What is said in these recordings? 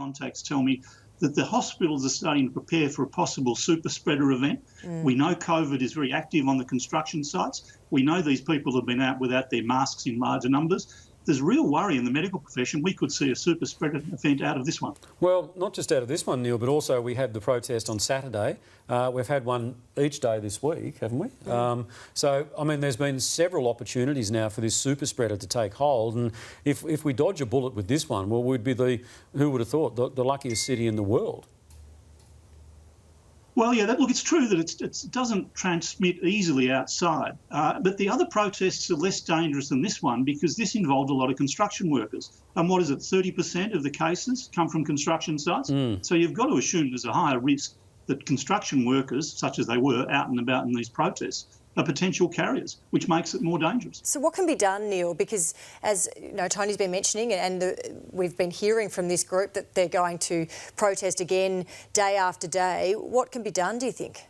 contacts tell me that the hospitals are starting to prepare for a possible super spreader event. We know COVID is very active on the construction sites. We know these people have been out without their masks in larger numbers. There's real worry in the medical profession. We could see a super spreader event out of this one. Well, not just out of this one, Neil, but also we had the protest on Saturday. We've had one each day this week, haven't we? So, I mean, there's been several opportunities now for this super spreader to take hold. And if we dodge a bullet with this one, well, we'd be who would have thought, the luckiest city in the world. Well, yeah, look, it's true that it doesn't transmit easily outside, but the other protests are less dangerous than this one because this involved a lot of construction workers. And what is it, 30% of the cases come from construction sites? So you've got to assume there's a higher risk that construction workers, such as they were out and about in these protests, are potential carriers, which makes it more dangerous. So what can be done, Neil? Because as you know, Tony's been mentioning, and we've been hearing from this group that they're going to protest again day after day. What can be done, do you think?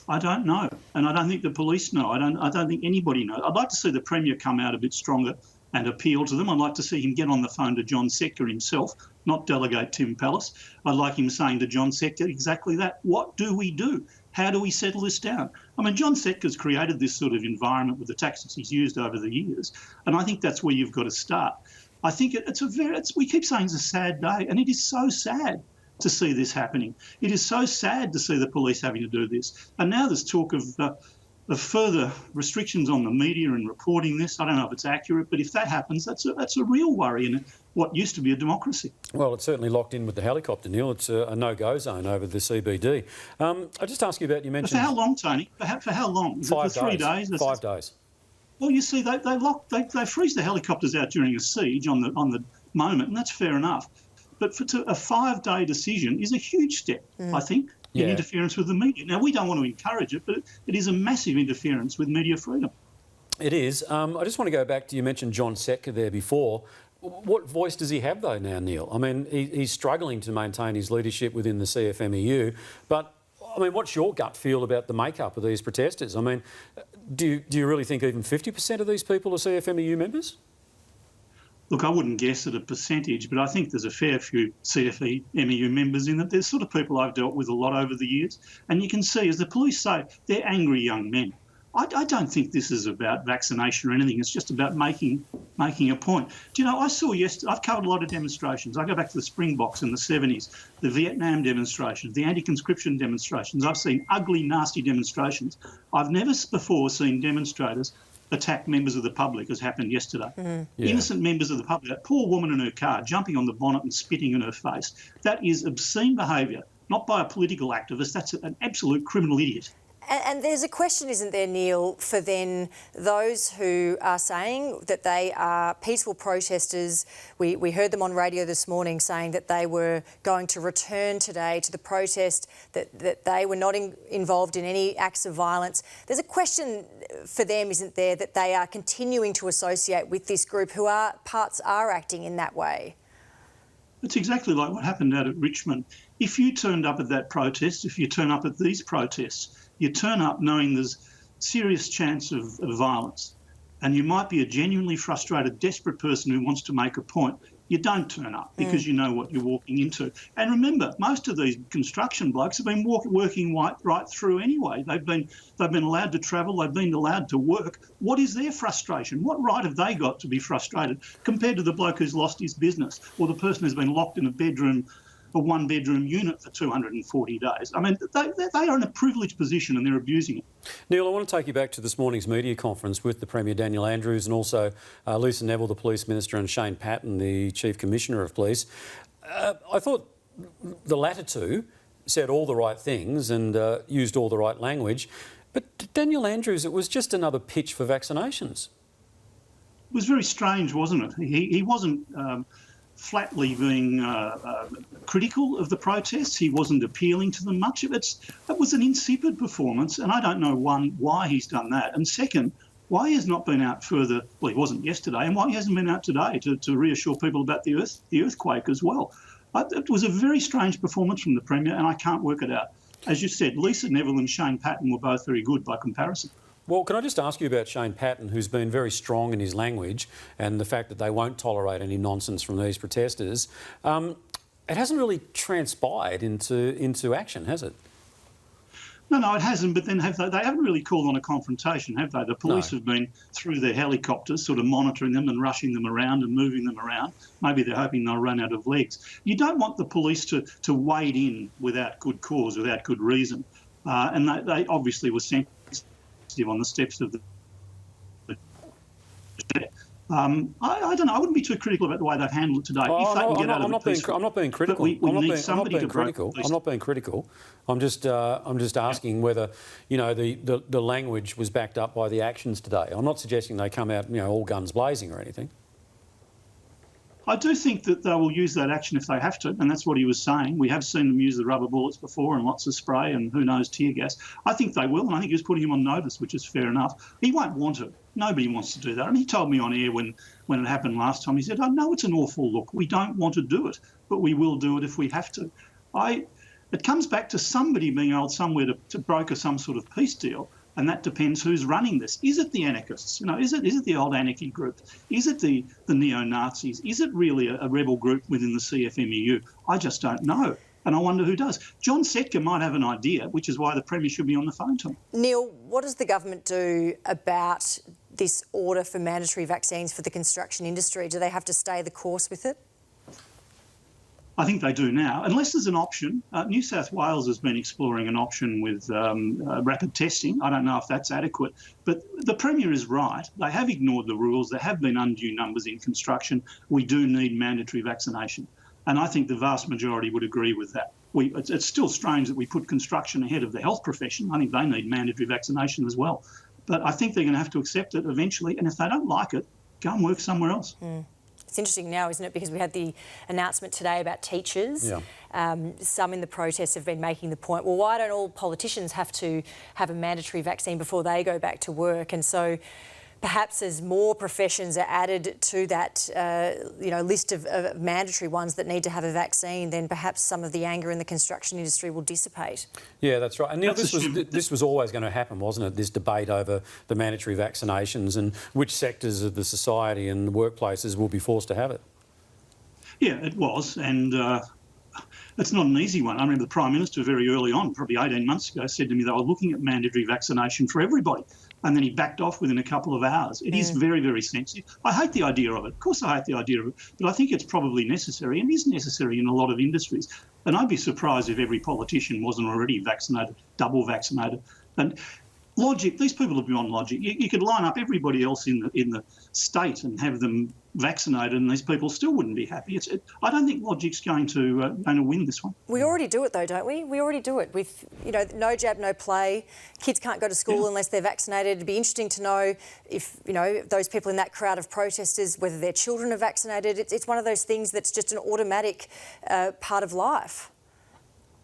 I don't know, and I don't think the police know. I don't think anybody knows. I'd like to see the Premier come out a bit stronger and appeal to them. I'd like to see him get on the phone to John Setka himself, not delegate Tim Pallas. I'd like him saying to John Setka exactly that. What do we do? How do we settle this down? I mean, John Setka's created this sort of environment with the tactics he's used over the years, and I think that's where you've got to start. I think we keep saying it's a sad day, and it is so sad to see this happening. It is so sad to see the police having to do this. And now there's talk of further restrictions on the media and reporting this. I don't know if it's accurate, but if that happens, that's a real worry in what used to be a democracy. Well, it's certainly locked in with the helicopter, Neil. It's a no-go zone over the CBD. I just ask you about, you mentioned... For how long, Tony? For how long? 5 days. 3 days? 5 days. Well, you see, they freeze the helicopters out during a siege on the moment, and that's fair enough. But a 5-day decision is a huge step, I think, in interference with the media. Now, we don't want to encourage it, but it is a massive interference with media freedom. It is. I just want to go back to, you mentioned John Setka there before. What voice does he have, though, now, Neil? I mean, he's struggling to maintain his leadership within the CFMEU, but, I mean, what's your gut feel about the makeup of these protesters? I mean, do you really think even 50% of these people are CFMEU members? Look, I wouldn't guess at a percentage, but I think there's a fair few CFMEU members in it. There's sort of people I've dealt with a lot over the years. And you can see, as the police say, they're angry young men. I don't think this is about vaccination or anything. It's just about making a point. Do you know, I saw yesterday, I've covered a lot of demonstrations. I go back to the Springboks in the 70s, the Vietnam demonstrations, the anti-conscription demonstrations. I've seen ugly, nasty demonstrations. I've never before seen demonstrators attack members of the public, as happened yesterday. Innocent members of the public, that poor woman in her car jumping on the bonnet and spitting in her face. That is obscene behaviour, not by a political activist. That's an absolute criminal idiot. And there's a question, isn't there, Neil, for then those who are saying that they are peaceful protesters. We heard them on radio this morning saying that they were going to return today to the protest, that they were not involved in any acts of violence. There's a question for them, isn't there, that they are continuing to associate with this group who are acting in that way. It's exactly like what happened out at Richmond. If you turned up at that protest, if you turn up at these protests, you turn up knowing there's serious chance of violence, and you might be a genuinely frustrated, desperate person who wants to make a point. You don't turn up because you know what you're walking into. And remember, most of these construction blokes have been working right through anyway. They've been allowed to travel. They've been allowed to work. What is their frustration? What right have they got to be frustrated compared to the bloke who's lost his business or the person who's been locked in a one-bedroom unit for 240 days. I mean, they are in a privileged position and they're abusing it. Neil, I want to take you back to this morning's media conference with the Premier Daniel Andrews and also Lisa Neville, the Police Minister, and Shane Patton, the Chief Commissioner of Police. I thought the latter two said all the right things and used all the right language, but Daniel Andrews, it was just another pitch for vaccinations. It was very strange, wasn't it? He wasn't... flatly being critical of the protests. He wasn't appealing to them much. It was an insipid performance, and I don't know, one, why he's done that, and second, why he has not been out further. Well, he wasn't yesterday, and why he hasn't been out today to reassure people about the earthquake as well. It was a very strange performance from the Premier, and I can't work it out. As you said, Lisa Neville and Shane Patton were both very good by comparison. Well, can I just ask you about Shane Patton, who's been very strong in his language and the fact that they won't tolerate any nonsense from these protesters. it hasn't really transpired into action, has it? No, it hasn't. But then they haven't really called on a confrontation, have they? The police No. have been through their helicopters, sort of monitoring them and rushing them around and moving them around. Maybe they're hoping they'll run out of legs. You don't want the police to wade in without good cause, without good reason. And they obviously were sensitive on the steps of the. I don't know. I wouldn't be too critical about the way they've handled it today. I'm not being critical. We need somebody to break. I'm not being critical. I'm just asking whether, the language was backed up by the actions today. I'm not suggesting they come out, all guns blazing or anything. I do think that they will use that action if they have to, and that's what he was saying. We have seen them use the rubber bullets before and lots of spray and who knows, tear gas. I think they will, and I think he was putting him on notice, which is fair enough. He won't want it. Nobody wants to do that. I mean, he told me on air when it happened last time, he said, I know it's an awful look. We don't want to do it, but we will do it if we have to. It comes back to somebody being able somewhere to broker some sort of peace deal. And that depends who's running this. Is it the anarchists? Is it the old anarchy group? Is it the neo-Nazis? Is it really a rebel group within the CFMEU? I just don't know. And I wonder who does. John Setka might have an idea, which is why the Premier should be on the phone to him. Neil, what does the government do about this order for mandatory vaccines for the construction industry? Do they have to stay the course with it? I think they do now, unless there's an option. New South Wales has been exploring an option with rapid testing. I don't know if that's adequate, but the Premier is right. They have ignored the rules. There have been undue numbers in construction. We do need mandatory vaccination, and I think the vast majority would agree with that. It's still strange that we put construction ahead of the health profession. I think they need mandatory vaccination as well, but I think they're going to have to accept it eventually, and if they don't like it, go and work somewhere else. It's interesting now, isn't it? Because we had the announcement today about teachers. Yeah. Some in the protest have been making the point, well, why don't all politicians have to have a mandatory vaccine before they go back to work? And so perhaps as more professions are added to that list of mandatory ones that need to have a vaccine, then perhaps some of the anger in the construction industry will dissipate. Yeah, that's right. And Neil, this was always going to happen, wasn't it? This debate over the mandatory vaccinations and which sectors of the society and workplaces will be forced to have it. Yeah, it was. And it's not an easy one. I remember the Prime Minister very early on, probably 18 months ago, said to me they were looking at mandatory vaccination for everybody. And then he backed off within a couple of hours. It is very, very sensitive. I hate the idea of it. Of course I hate the idea of it. But I think it's probably necessary and is necessary in a lot of industries. And I'd be surprised if every politician wasn't already vaccinated, double vaccinated. And logic, these people are beyond logic. You could line up everybody else in the state and have them vaccinated and these people still wouldn't be happy. I don't think logic's going to win this one. We already do it though, don't we? We already do it with, no jab, no play. Kids can't go to school unless they're vaccinated. It'd be interesting to know if, those people in that crowd of protesters, whether their children are vaccinated. It's one of those things that's just an automatic part of life.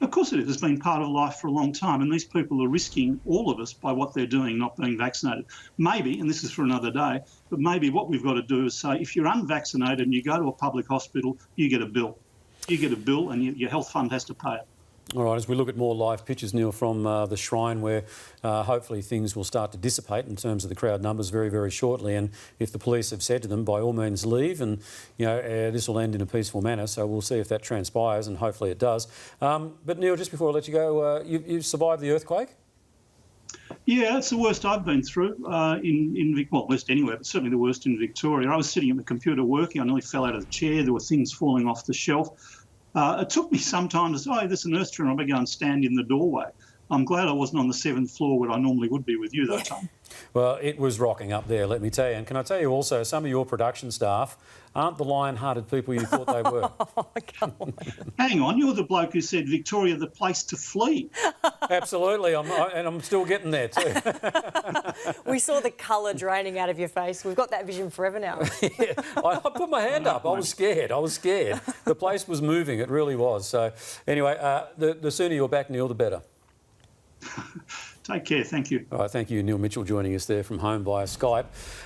Of course it is. It's been part of life for a long time, and these people are risking all of us by what they're doing, not being vaccinated. Maybe, and this is for another day, but maybe what we've got to do is say if you're unvaccinated and you go to a public hospital, you get a bill. You get a bill and your health fund has to pay it. All right, as we look at more live pictures, Neil, from the Shrine, where hopefully things will start to dissipate in terms of the crowd numbers very, very shortly. And if the police have said to them, by all means leave, and this will end in a peaceful manner. So we'll see if that transpires, and hopefully it does. But Neil, just before I let you go, you survived the earthquake? Yeah, it's the worst I've been through worst anywhere, but certainly the worst in Victoria. I was sitting at the computer working. I nearly fell out of the chair. There were things falling off the shelf. It took me some time to say, oh, there's an earth tremor. I better go and stand in the doorway. I'm glad I wasn't on the 7th floor where I normally would be with you that time. Well, it was rocking up there, let me tell you. And can I tell you also, some of your production staff aren't the lion-hearted people you thought they were. Oh, come on. Hang on, you're the bloke who said Victoria the place to flee. Absolutely, and I'm still getting there too. We saw the colour draining out of your face. We've got that vision forever now. Yeah, I put my hand up. I was scared. The place was moving. It really was. So anyway, the sooner you're back, Neil, the better. Take care. Thank you. All right, thank you. Neil Mitchell joining us there from home via Skype.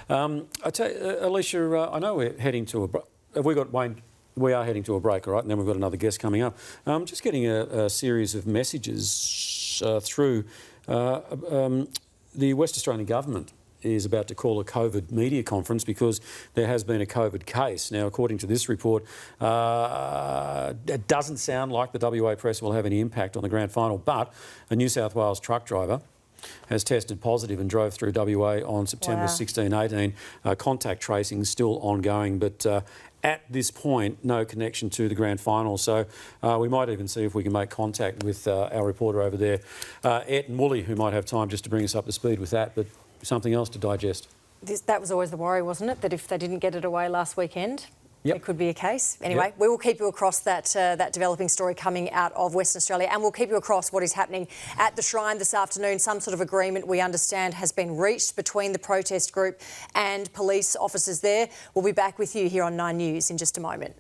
I tell you, Alicia, I know we're heading to a break. Have we got Wayne? We are heading to a break, all right? And then we've got another guest coming up. Just getting a series of messages through the West Australian government is about to call a COVID media conference because there has been a COVID case. Now, according to this report, it doesn't sound like the WA press will have any impact on the grand final, but a New South Wales truck driver has tested positive and drove through WA on September 16, 18. Contact tracing is still ongoing, but at this point, no connection to the grand final. So we might even see if we can make contact with our reporter over there, Ed and Woolley, who might have time just to bring us up to speed with that, but something else to digest. That was always the worry, wasn't it? That if they didn't get it away last weekend, Yep. it could be a case. Anyway, we will keep you across that developing story coming out of Western Australia, and we'll keep you across what is happening at the Shrine this afternoon. Some sort of agreement, we understand, has been reached between the protest group and police officers there. We'll be back with you here on 9 News in just a moment.